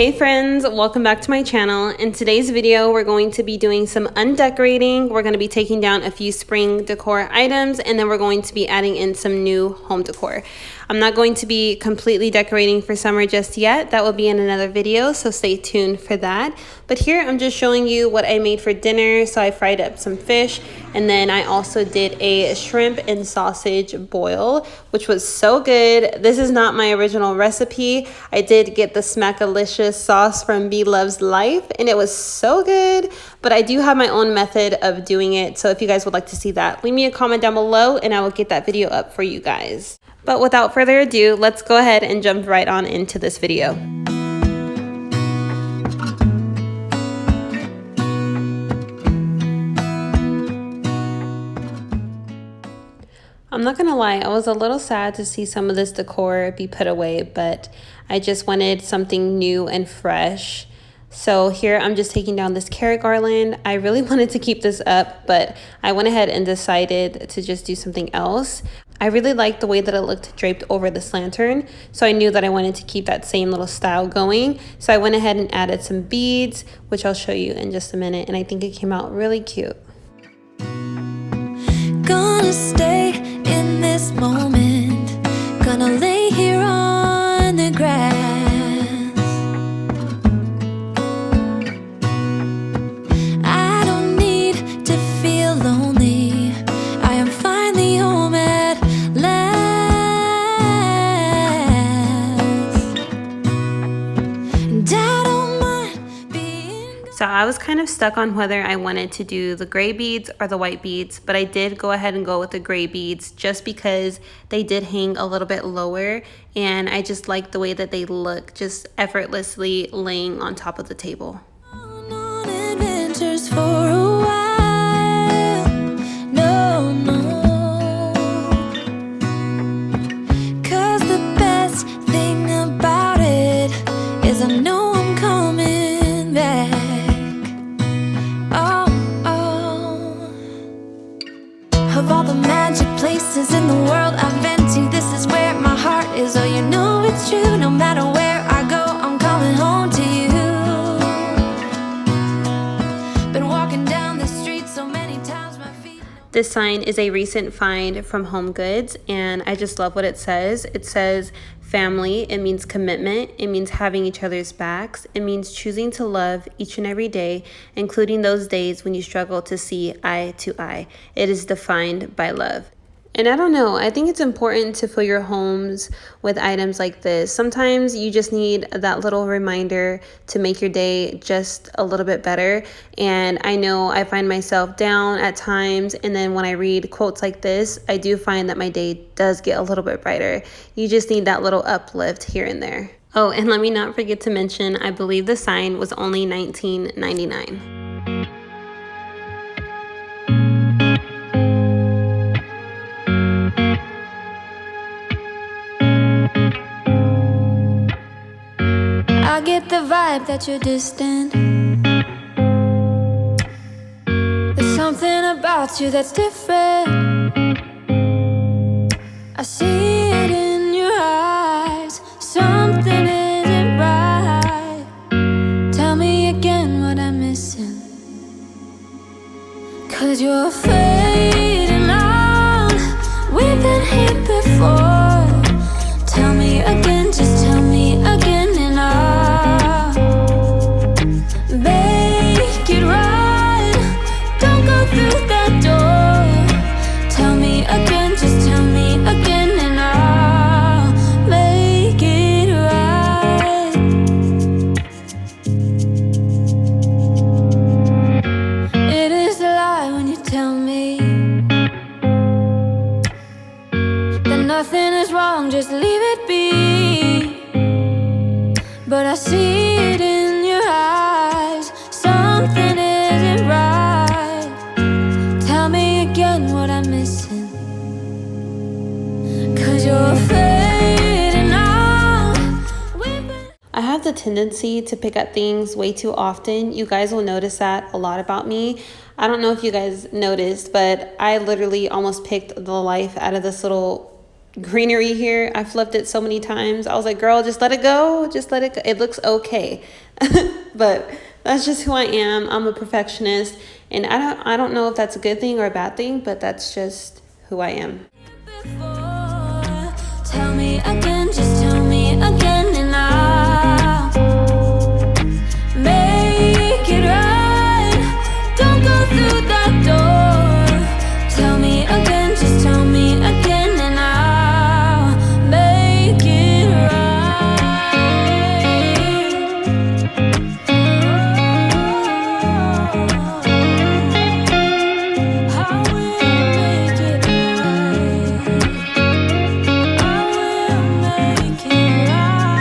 Hey friends, welcome back to my channel. In today's video, we're going to be doing some undecorating. We're going to be taking down a few spring decor items, and then we're going to be adding in some new home decor. I'm not going to be completely decorating for summer just yet. That will be in another video, so stay tuned for that. But here I'm just showing you what I made for dinner. So I fried up some fish, and then I also did a shrimp and sausage boil, which was so good. This is not my original recipe. I did get the smackalicious sauce from Blove's Life, and it was so good, but I do have my own method of doing it. So if you guys would like to see that, leave me a comment down below and I will get that video up for you guys. But without further ado, let's go ahead and jump right on into this video. I'm not gonna lie, I was a little sad to see some of this decor be put away, but I just wanted something new and fresh. So here I'm just taking down this carrot garland. I really wanted to keep this up, but I went ahead and decided to just do something else. I really liked the way that it looked draped over this lantern, so I knew that I wanted to keep that same little style going. So I went ahead and added some beads, which I'll show you in just a minute, and I think it came out really cute. Gonna stay in this moment, gonna lay here on the grass. I don't need to feel lonely, I am finally home at last. And I don't mind being. So I was kind of stuck on whether I wanted to do the gray beads or the white beads, but I did go ahead and go with the gray beads just because they did hang a little bit lower, and I just like the way that they look just effortlessly laying on top of the table. On adventures for a while. No, no. 'Cause the best thing about it is I know I'm coming back. Oh, oh. Of all the magic places in the world I've been to, this is where my heart is. Oh, you know it's true. No matter where I go, I'm coming home to you. Been walking down the street so many times my feet. This sign is a recent find from HomeGoods, and I just love what it says. It says family. It means commitment. It means having each other's backs. It means choosing to love each and every day, including those days when you struggle to see eye to eye. It is defined by love. And I don't know, I think it's important to fill your homes with items like this. Sometimes you just need that little reminder to make your day just a little bit better. And I know I find myself down at times, and then when I read quotes like this, I do find that my day does get a little bit brighter. You just need that little uplift here and there. Oh, and let me not forget to mention, I believe the sign was only $19.99. I get the vibe that you're distant. There's something about you that's different. I see it in your eyes. Something isn't right. Tell me again what I'm missing. 'Cause you're fading out. We've been here before. Tell me again, just tell me again, and I'll make it right. Don't go through that door. Tell me again, just tell me again, and I'll make it right. It is a lie when you tell me that nothing is wrong, just leave it be. But I see it in your eyes. Something isn't right. Tell me again what I'm missing. 'Cause you're fading out. I have the tendency to pick up things way too often. You guys will notice that a lot about me. I don't know if you guys noticed, but I literally almost picked the life out of this little greenery here. I flipped it so many times. I was like, girl, just let it go. Just let it go. It looks okay. But that's just who I am. I'm a perfectionist, and I don't know if that's a good thing or a bad thing, but that's just who I am. Tell me again, just tell me again, and I'll make it right. Don't go through that door. Tell me again, just tell me again, and I'll make it right. I will make it right.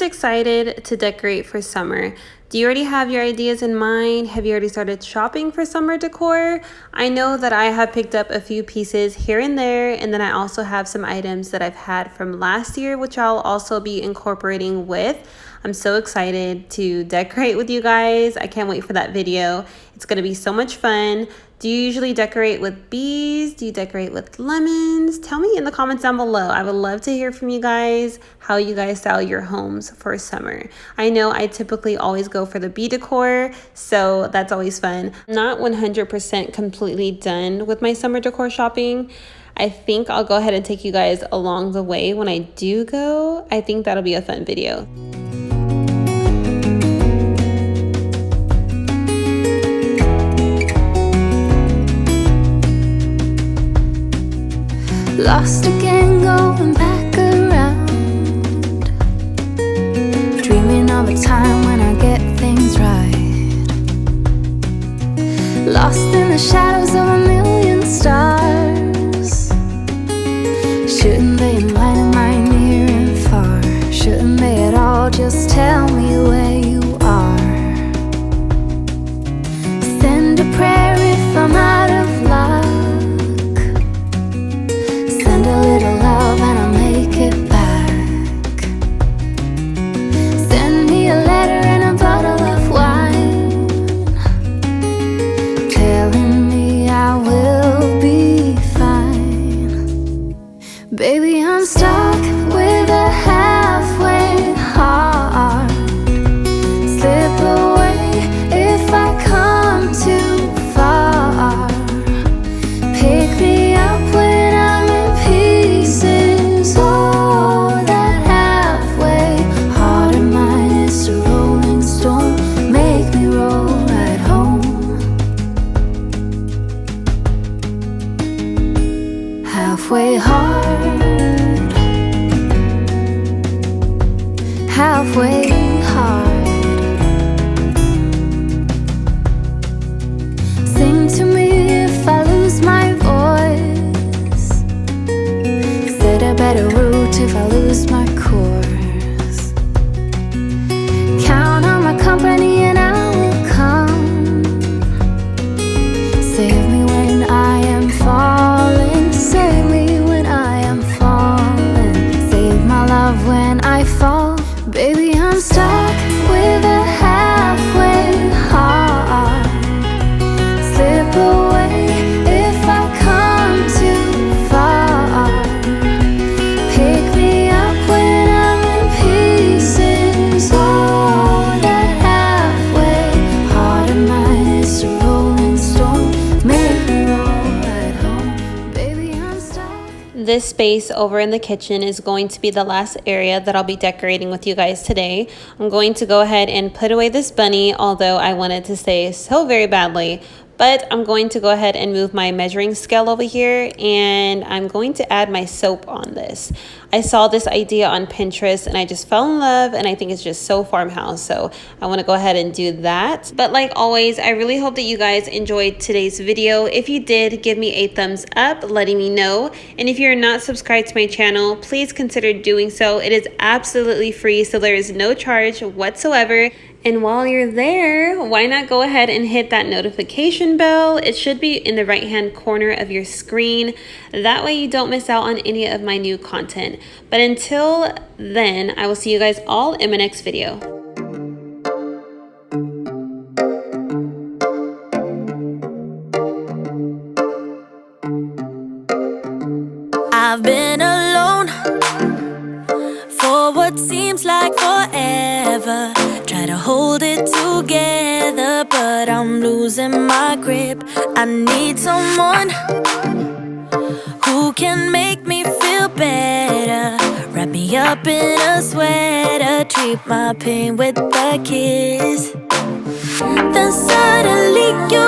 Excited to decorate for summer? Do you already have your ideas in mind? Have you already started shopping for summer decor? I know that I have picked up a few pieces here and there, and then I also have some items that I've had from last year, which I'll also be incorporating with. I'm so excited to decorate with you guys. I can't wait for that video. It's gonna be so much fun. Do you usually decorate with bees? Do you decorate with lemons? Tell me in the comments down below. I would love to hear from you guys how you guys style your homes for summer. I know I typically always go for the bee decor, so that's always fun. I'm not 100% completely done with my summer decor shopping. I think I'll go ahead and take you guys along the way when I do go. I think that'll be a fun video. Lost again, going back around, dreaming of a time when I get things right. Lost in the shadows of a million stars. Shouldn't they enlighten my near and far? Shouldn't they at all just tell me where you are? Send a prayer if I'm out of luck. A little love and I'll make it back. Send me a letter and a bottle of wine, telling me I will be fine. Baby, I'm stuck with a halfway heart. Slip away if I come too far. Pick me up when I'm pieces. Oh, that halfway heart of mine is a rolling stone. Make me roll right home. Halfway hard, halfway hard. Sing to me if I lose my voice. Set a better route if I lose my course. Count on my company and I will come. Save me when I am falling. Save me when I am falling. Save my love when I fall. Baby, I'm stuck with a halfway heart. Slip away if I come too far. Pick me up when I'm in pieces. Oh, that halfway heart of mine is a rolling stone. Make me roll right home. Baby, I'm stuck. This space over in the kitchen is going to be the last area that I'll be decorating with you guys today. I'm going to go ahead and put away this bunny, although I wanted to stay so very badly. But I'm going to go ahead and move my measuring scale over here, and I'm going to add my soap on this. I saw this idea on Pinterest and I just fell in love, and I think it's just so farmhouse. So I want to go ahead and do that. But like always, I really hope that you guys enjoyed today's video. If you did, give me a thumbs up, letting me know. And if you're not subscribed to my channel, please consider doing so. It is absolutely free, so there is no charge whatsoever. And while you're there, why not go ahead and hit that notification bell? It should be in the right-hand corner of your screen. That way you don't miss out on any of my new content. But until then, I will see you guys all in my next video. I've been alone for what seems like forever. Try to hold it together, but I'm losing my grip. I need someone who can make me feel better. Wrap me up in a sweater, treat my pain with a kiss. Then suddenly you